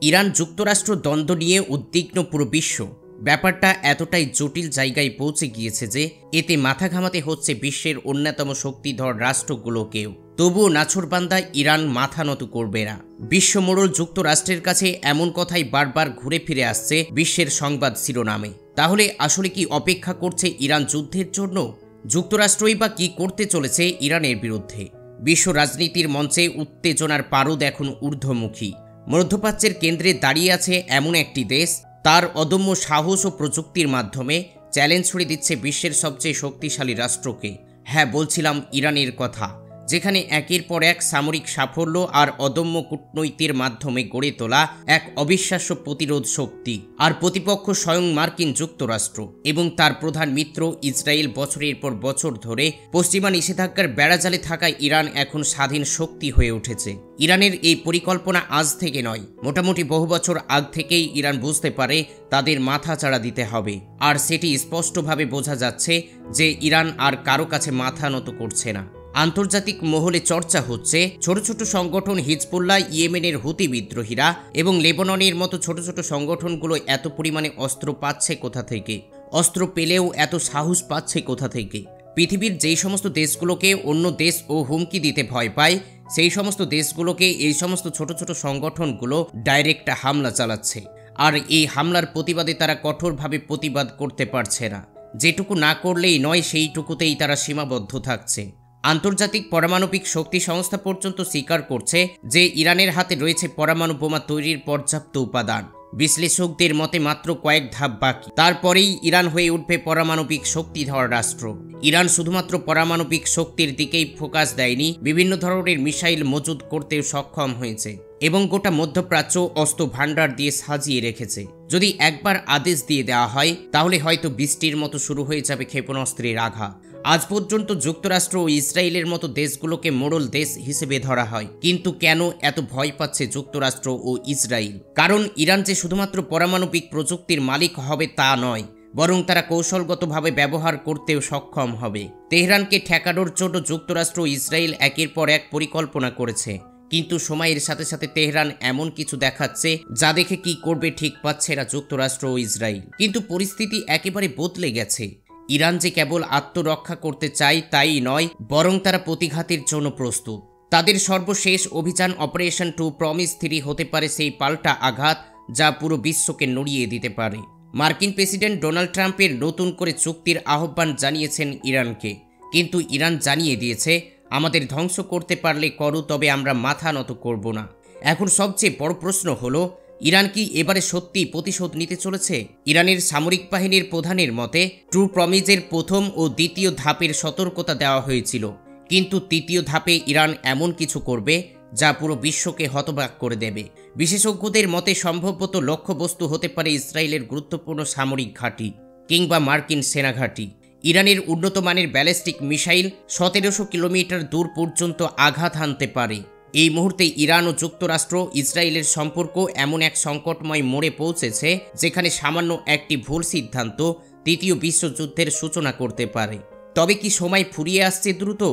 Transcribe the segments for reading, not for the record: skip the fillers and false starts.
Iran যুক্তরাষ্ট্র দ্বন্দ্ব নিয়ে উদ্বিগ্ন পুরো বিশ্ব। ব্যাপারটা এতটাই জটিল জায়গায় পৌঁছে গিয়েছে যে এতে মাথা ঘামাতে হচ্ছে বিশ্বের অন্যতম শক্তিধর রাষ্ট্রগুলোকেও। তবুও নাছোড়বান্দা ইরান মাথা নত করবে না। বিশ্বমোড়ল যুক্তরাষ্ট্রের কাছে এমন কথাই বারবার ঘুরে ফিরে আসছে বিশ্বের সংবাদ শিরোনামে। তাহলে আসলে কি অপেক্ষা করছে ইরান যুদ্ধের জন্য? যুক্তরাষ্ট্রই বা কি করতে চলেছে ইরানের বিরুদ্ধে? বিশ্ব রাজনীতির মঞ্চে উত্তেজনার পারদ এখন ঊর্ধ্বমুখী। মধ্যপ্রাচ্যের কেন্দ্রে দাঁড়িয়ে আছে এমন একটি দেশ, তার অদম্য সাহস ও প্রযুক্তির মাধ্যমে চ্যালেঞ্জ ছুড়ে দিচ্ছে বিশ্বের সবচেয়ে শক্তিশালী রাষ্ট্রকে। হ্যাঁ, বলছিলাম ইরানের কথা, যেখানে একের পর এক সামরিক সাফল্য আর অদম্য কূটনৈতির মাধ্যমে গড়ে তোলা এক অবিশ্বাস্য প্রতিরোধ শক্তি। আর প্রতিপক্ষ স্বয়ং মার্কিন যুক্তরাষ্ট্র এবং তার প্রধান মিত্র ইসরায়েল। বছরের পর বছর ধরে পশ্চিমা নিষেধাজ্ঞার বেড়াজালে থাকা ইরান এখন স্বাধীন শক্তি হয়ে উঠেছে। ইরানের এই পরিকল্পনা আজ থেকে নয়, মোটামুটি বহু বছর আগ থেকেই ইরান বুঝতে পারে তাদের মাথা চাড়া দিতে হবে। আর সেটি স্পষ্টভাবে বোঝা যাচ্ছে যে ইরান আর কারো কাছে মাথা নত করছে না। আন্তর্জাতিক মহলে চর্চা হচ্ছে ছোট ছোট সংগঠন হিজবুল্লাহ, ইয়েমেনের হুতি বিদ্রোহীরা এবং লেবাননের মতো ছোট ছোট সংগঠনগুলো এত পরিমাণে অস্ত্র পাচ্ছে কোথা থেকে? অস্ত্র পেলেও এত সাহস পাচ্ছে কোথা থেকে? পৃথিবীর যেই সমস্ত দেশগুলোকে অন্য দেশ ও হুমকি দিতে ভয় পায়, সেই সমস্ত দেশগুলোকে এই সমস্ত ছোট ছোট সংগঠনগুলো ডাইরেক্ট হামলা চালাচ্ছে। আর এই হামলার প্রতিবাদে তারা কঠোরভাবে প্রতিবাদ করতে পারছে না। যেটুকু না করলেই নয়, সেইটুকুতেই তারা সীমাবদ্ধ থাকছে। আন্তর্জাতিক পারমাণবিক শক্তি সংস্থা পর্যন্ত স্বীকার করছে যে ইরানের হাতে রয়েছে পরমাণু বোমা তৈরির পর্যাপ্ত উপাদান। বিশ্লেষকদের মতে মাত্র কয়েক ধাপ বাকি, তারপরেই ইরান হয়ে উঠবে পারমাণবিক শক্তিধর রাষ্ট্র। ইরান শুধুমাত্র পারমাণবিক শক্তির দিকেই ফোকাস দেয়নি, বিভিন্ন ধরনের মিসাইল মজুদ করতেও সক্ষম হয়েছে এবং গোটা মধ্যপ্রাচ্য অস্ত্র ভাণ্ডার দিয়ে সাজিয়ে রেখেছে। যদি একবার আদেশ দিয়ে দেওয়া হয়, তাহলে হয়তো বৃষ্টির মতো শুরু হয়ে যাবে ক্ষেপণাস্ত্রের আঘাত। আজ পর্যন্ত যুক্তরাষ্ট্র ও ইসরায়েলের মতো দেশগুলোকে মোড়ল দেশ হিসেবে ধরা হয়, কিন্তু কেন এত ভয় পাচ্ছে যুক্তরাষ্ট্র ও ইসরায়েল? কারণ ইরান যে শুধুমাত্র পারমাণবিক প্রযুক্তির মালিক হবে তা নয়, বরং তারা কৌশলগতভাবে ব্যবহার করতেও সক্ষম হবে। তেহরানকে ঠেকানোর জন্য যুক্তরাষ্ট্র ও ইসরায়েল একের পর এক পরিকল্পনা করেছে, কিন্তু সময়ের সাথে সাথে তেহরান এমন কিছু দেখাচ্ছে যা দেখে কি করবে ঠিক পাচ্ছে না যুক্তরাষ্ট্র ও ইসরায়েল। কিন্তু পরিস্থিতি একেবারে বদলে গেছে। ইরান যে কেবল আত্মরক্ষা করতে চায় তাই নয়, বরং তারা প্রতিঘাতের জন্য প্রস্তুত। তাদের সর্বশেষ অভিযান অপারেশন টু প্রমিস 3 হতে পারে সেই পাল্টা আঘাত যা পুরো বিশ্বকে নড়িয়ে দিতে পারে। মার্কিন প্রেসিডেন্ট ডোনাল্ড ট্রাম্পের নতুন করে চুক্তির আহ্বান জানিয়েছেন ইরানকে, কিন্তু ইরান জানিয়ে দিয়েছে, আমাদের ধ্বংস করতে পারলে করো, তবে আমরা মাথা নত করব না। এখন সবচেয়ে বড় প্রশ্ন হলো, ইরান কি এবারে সত্যি প্রতিশোধ নিতে চলেছে? ইরানের সামরিক বাহিনীর প্রধানের মতে ট্রু প্রমিজের প্রথম ও দ্বিতীয় ধাপের সতর্কতা দেওয়া হয়েছিল, কিন্তু তৃতীয় ধাপে ইরান এমন কিছু করবে যা পুরো বিশ্বকে হতবাক করে দেবে। বিশেষজ্ঞদের মতে সম্ভবত লক্ষ্যবস্তু হতে পারে ইসরায়েলের গুরুত্বপূর্ণ সামরিক ঘাঁটি কিংবা মার্কিন সেনাঘাঁটি। ইরানের উন্নত মানের ব্যালিস্টিক মিসাইল 1700 কিলোমিটার দূর পর্যন্ত আঘাত হানতে পারে। এই মুহূর্তে ইরান ও যুক্তরাষ্ট্র ইসরায়েলের সম্পর্ক এমন এক সংকটময় মোড়ে পৌঁছেছে যেখানে সামান্য একটি ভুল সিদ্ধান্ত তৃতীয় বিশ্বযুদ্ধের সূচনা করতে পারে। তবে কি সময় ফুরিয়ে আসছে দ্রুত?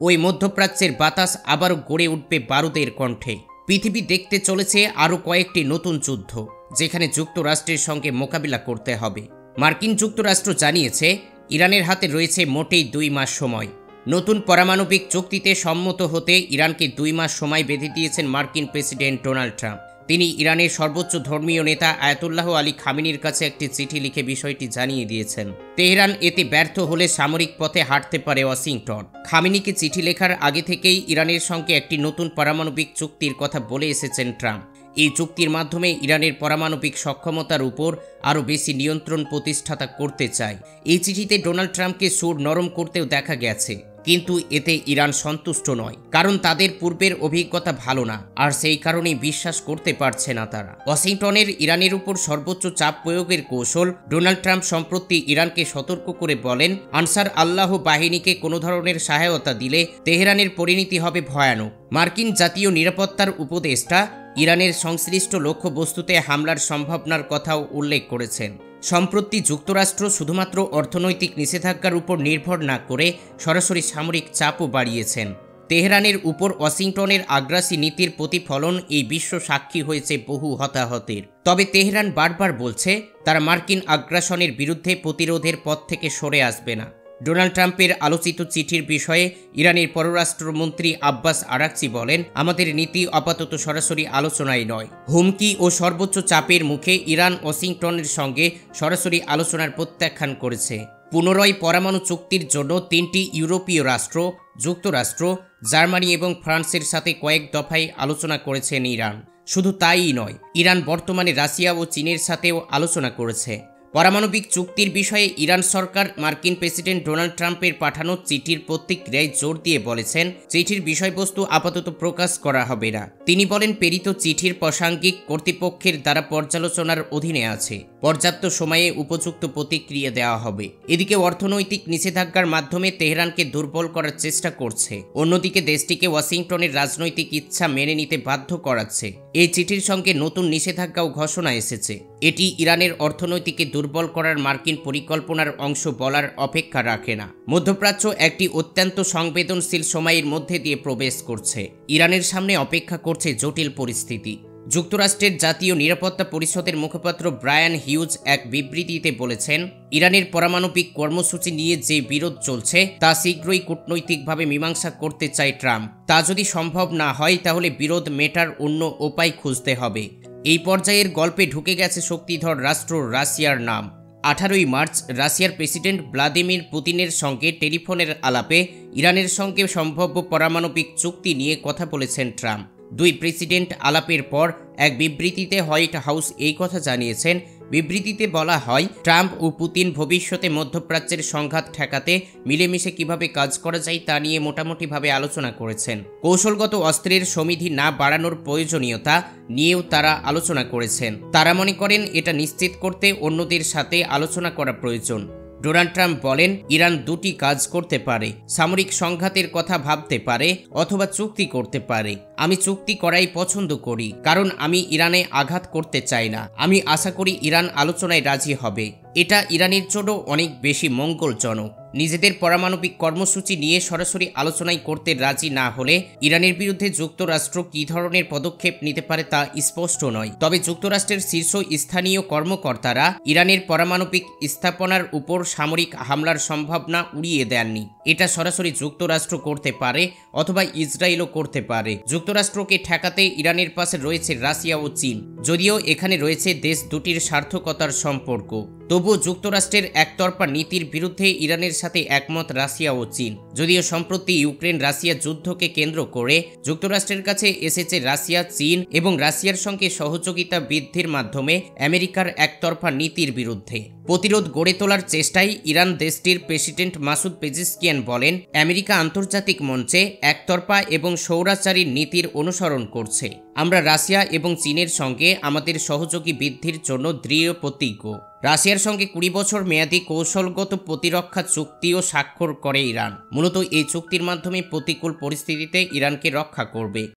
ওই মধ্যপ্রাচ্যের বাতাস আবারও গড়ে উঠবে বারুদের কণ্ঠে। পৃথিবী দেখতে চলেছে আরও কয়েকটি নতুন যুদ্ধ, যেখানে যুক্তরাষ্ট্রের সঙ্গে মোকাবিলা করতে হবে। মার্কিন যুক্তরাষ্ট্র জানিয়েছে ইরানের হাতে রয়েছে মোটেই 2 মাস সময়। নতুন পারমাণবিক চুক্তিতে সম্মত হতে ইরানকে 2 মাস সময় বেঁধে দিয়েছেন মার্কিন প্রেসিডেন্ট ডোনাল্ড ট্রাম্প। তিনি ইরানের সর্বোচ্চ ধর্মীয় নেতা আয়াতুল্লাহ আলী খামেনির কাছে একটি চিঠি লিখে বিষয়টি জানিয়ে দিয়েছেন। তেহরান এতে ব্যর্থ হলে সামরিক পথে হাঁটতে পারে ওয়াশিংটন। খামেনিকে চিঠি লেখার আগে থেকেই ইরানের সঙ্গে একটি নতুন পারমাণবিক চুক্তির কথা বলে এসেছেন ট্রাম্প। এই চুক্তির মাধ্যমে ইরানের পারমাণবিক সক্ষমতার উপর আরও বেশি নিয়ন্ত্রণ প্রতিষ্ঠাতা করতে চায়। এই চিঠিতে ডোনাল্ড ট্রাম্পকে সুর নরম করতেও দেখা গেছে, কিন্তু এতে ইরান সন্তুষ্ট নয়, কারণ তাদের পূর্বের অভিজ্ঞতা ভালো না, আর সেই কারণেই বিশ্বাস করতে পারছে না তারা। ওয়াশিংটনের ইরানের উপর সর্বোচ্চ চাপ প্রয়োগের কৌশল। ডোনাল্ড ট্রাম্প সম্প্রতি ইরানকে সতর্ক করে বলেন, আনসার আল্লাহ বাহিনীকে কোনো ধরনের সহায়তা দিলে তেহরানের পরিণতি হবে ভয়ানক। মার্কিন জাতীয় নিরাপত্তার উপদেষ্টা ইরানের সংশ্লিষ্ট লক্ষ্যবস্তুতে হামলার সম্ভাবনার কথাও উল্লেখ করেছেন। সম্প্রতি যুক্তরাষ্ট্র শুধুমাত্র অর্থনৈতিক নিষেধাজ্ঞার উপর নির্ভর না করে সরাসরি সামরিক চাপও বাড়িয়েছেন। তেহরানের উপর ওয়াশিংটনের আগ্রাসী নীতির প্রতিফলন এই বিশ্ব সাক্ষী হয়েছে বহু হতাহতের। তবে তেহরান বারবার বলছে তারা মার্কিন আগ্রাসনের বিরুদ্ধে প্রতিরোধের পথ থেকে সরে আসবে না। ডোনাল্ড ট্রাম্পের আলোচিত চিঠির বিষয়ে ইরানের পররাষ্ট্রমন্ত্রী আব্বাস আরাকচি বলেন, আমাদের নীতি আপাতত সরাসরি আলোচনায় নয়। হুমকি ও সর্বোচ্চ চাপের মুখে ইরান ওয়াশিংটনের সঙ্গে সরাসরি আলোচনার প্রত্যাখ্যান করেছে। পুনরায় পরমাণু চুক্তির জন্য 3টি ইউরোপীয় রাষ্ট্র, যুক্তরাষ্ট্র, জার্মানি এবং ফ্রান্সের সাথে কয়েক দফায় আলোচনা করেছেন ইরান। শুধু তাইই নয়, ইরান বর্তমানে রাশিয়া ও চীনের সাথেও আলোচনা করেছে। পারমাণবিক চুক্তির বিষয়ে ইরান সরকার মার্কিন প্রেসিডেন্ট ডোনাল্ড ট্রাম্পের পাঠানো চিঠির প্রতিক্রিয়ায় জোর দিয়ে বলেছেন, চিঠির বিষয়বস্তু আপাতত প্রকাশ করা হবে না। তিনি বলেন, প্রেরিত চিঠির প্রাসঙ্গিক কর্তৃপক্ষের দ্বারা পর্যালোচনার অধীনে আছে, পর্যাপ্ত সময়ে উপযুক্ত প্রতিক্রিয়া দেওয়া হবে। এদিকে অর্থনৈতিক নিষেধাজ্ঞার মাধ্যমে তেহরানকে দুর্বল করার চেষ্টা করছে, অন্যদিকে দেশটিকে ওয়াশিংটনের রাজনৈতিক ইচ্ছা মেনে নিতে বাধ্য করাচ্ছে। এই চিঠির সঙ্গে নতুন নিষেধাজ্ঞাও ঘোষণা এসেছে। এটি ইরানের অর্থনৈতিককে দুর্বল করার মার্কিন পরিকল্পনার অংশ বলার অপেক্ষা রাখে না। মধ্যপ্রাচ্য একটি অত্যন্ত সংবেদনশীল সময়ের মধ্যে দিয়ে প্রবেশ করছে। ইরানের সামনে অপেক্ষা করছে জটিল পরিস্থিতি। যুক্তরাষ্ট্রের জাতীয় নিরাপত্তা পরিষদের মুখপাত্র ব্রায়ান হিউজ এক বিবৃতিতে বলেছেন, ইরানের পারমাণবিক কর্মসূচি নিয়ে যে বিরোধ চলছে তা শীঘ্রই কূটনৈতিকভাবে মীমাংসা করতে চায় ট্রাম্প। তা যদি সম্ভব না হয় তাহলে বিরোধ মেটার অন্য উপায় খুঁজতে হবে। এই পর্যায়ের গল্পে ঢুকে গেছে শক্তিধর রাষ্ট্র রাশিয়ার নাম। 18ই মার্চ রাশিয়ার প্রেসিডেন্ট ভ্লাদিমির পুতিনের সঙ্গে টেলিফোনের আলাপে ইরানের সঙ্গে সম্ভাব্য পারমাণবিক চুক্তি নিয়ে কথা বলেছেন ট্রাম্প। দুই প্রেসিডেন্ট আলাপের পর এক বিবৃতিতে হোয়াইট হাউস এই কথা জানিয়েছেন। বিবৃতিতে বলা হয়, ট্রাম্প ও পুতিন ভবিষ্যতে মধ্যপ্রাচ্যের সংঘাত ঠেকাতে মিলেমিশে কিভাবে কাজ করা যায় তা নিয়ে মোটামুটিভাবে আলোচনা করেছেন। কৌশলগত অস্ত্রের সমিতি না বাড়ানোর প্রয়োজনীয়তা নিয়েও তারা আলোচনা করেছেন। তারা মনে করেন এটা নিশ্চিত করতে অন্যদের সাথে আলোচনা করা প্রয়োজন। ডোনাল্ড ট্রাম্প বলেন, ইরান দুটি কাজ করতে পারে, সামরিক সংঘাতের কথা ভাবতে পারে অথবা চুক্তি করতে পারে। আমি চুক্তি করাই পছন্দ করি, কারণ আমি ইরানে আঘাত করতে চাই না। আমি আশা করি ইরান আলোচনায় রাজি হবে। এটা ইরানের জন্য অনেক বেশি মঙ্গলজনক। নিজেদের পারমাণবিক কর্মসূচি নিয়ে সরাসরি আলোচনায় করতে রাজি না হলে ইরানের বিরুদ্ধে যুক্তরাষ্ট্র কী ধরনের পদক্ষেপ নিতে পারে তা স্পষ্ট নয়। তবে যুক্তরাষ্ট্রের শীর্ষ স্থানীয় কর্মকর্তারা ইরানের পারমাণবিক স্থাপনার উপর সামরিক হামলার সম্ভাবনা উড়িয়ে দেননি। এটা সরাসরি যুক্তরাষ্ট্র করতে পারে অথবা ইসরায়েলও করতে পারে। যুক্তরাষ্ট্রকে ঠেকাতে ইরানের পাশে রয়েছে রাশিয়া ও চীন। যদিও এখানে রয়েছে দেশ দুটির সার্থকতার সম্পর্ক, তবুও যুক্তরাষ্ট্রের একতরফা নীতির বিরুদ্ধে ইরানের সাথে একমত রাশিয়া ও চীন। যদিও সম্প্রতি ইউক্রেন রাশিয়া যুদ্ধকে কেন্দ্র করে যুক্তরাষ্ট্রের কাছে এসেছে রাশিয়া, চীন এবং রাশিয়ার সঙ্গে সহযোগিতা বৃদ্ধির মাধ্যমে আমেরিকার একতরফা নীতির বিরুদ্ধে প্রতিরোধ গড়ে তোলার চেষ্টায় ইরান দেশটির প্রেসিডেন্ট মাসুদ পেজিশকিয়ান বলেন, আমেরিকা আন্তর্জাতিক মঞ্চে একতরফা এবং স্বৈরাচারী নীতির অনুসরণ করছে। আমরা রাশিয়া এবং চীনের সঙ্গে আমাদের সহযোগী বৃদ্ধির জন্য দৃঢ় প্রতিজ্ঞ। রাশিয়ার সঙ্গে 20 বছর মেয়াদী কৌশলগত প্রতিরক্ষা চুক্তিও স্বাক্ষর করে ইরান। মূলত এই চুক্তির মাধ্যমে প্রতিকূল পরিস্থিতিতে ইরানকে রক্ষা করবে।